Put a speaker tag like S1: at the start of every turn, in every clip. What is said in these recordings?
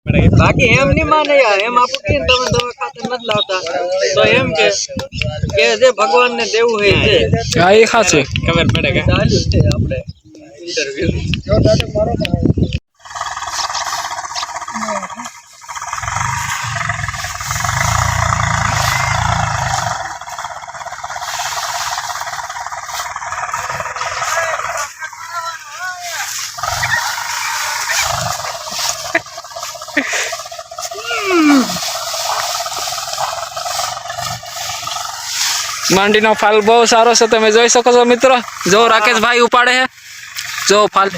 S1: बाकी एम नहीं माने यार एम आपको तीन दवा दवा खाते मत लाता तो एम के जे भगवान ने देव है जे
S2: हां ये खास है
S1: खबर पड़ेगा चालू છે આપણે इंटरव्यू જો દાદા મારો
S2: માંડીનો ફાલ બહુ સારો છે તમે જોઈ શકો છો મિત્રો જો રાકેશભાઈ ઉપાડે છે જો ફાલ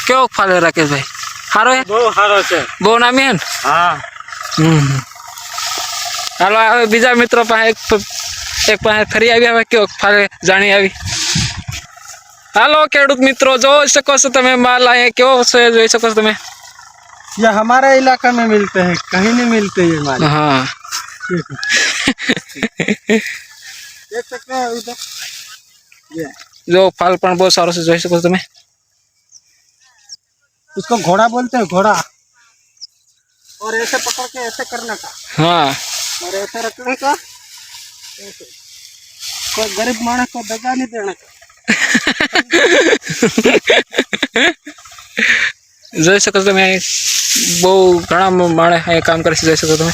S2: કેવો ફાલ છે રાકેશભાઈ સારો છે
S1: બહુ સારો છે
S2: બહુ નામી છે
S1: હા
S2: હાલો હવે બીજા મિત્રો પાસે એક પાસે ફરી આવી હવે કેવો ફાલ જાણી આવી હાલો ખેડૂત મિત્રો જોઈ શકો છો તમે માલ અહીંયા કેવો છે જોઈ શકો છો તમે
S1: ये हमारे इलाका में मिलते हैं कहीं नहीं मिलते ये माल
S2: हाँ
S1: देख सकते हैं उधर ये
S2: जो फल पण बहुत सारो से જોઈ શકો તમે
S1: उसको घोड़ा बोलते हैं घोड़ा और ऐसे पकड़ के ऐसे करने का
S2: हाँ
S1: और ऐसे रखने का ऐसे कोई गरीब मानस को दगा नहीं देने का
S2: જોઈ શકો તમે બહુ ઘણા માણસ અહીંયા કામ કરે છે જોઈ શકો તમે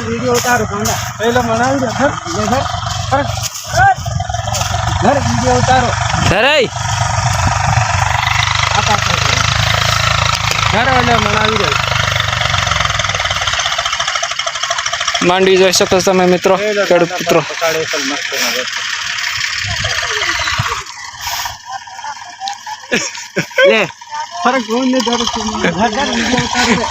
S1: वीडियो उतारो पहले मनावी दे घर वीडियो उतारो
S2: સરે
S1: घर वाले मनावी दे
S2: માંડવી જોઈ શકો છો તમે મિત્રો ખેડૂત મિત્રો
S1: ले फर्क कौन नहीं घर वीडियो उतारो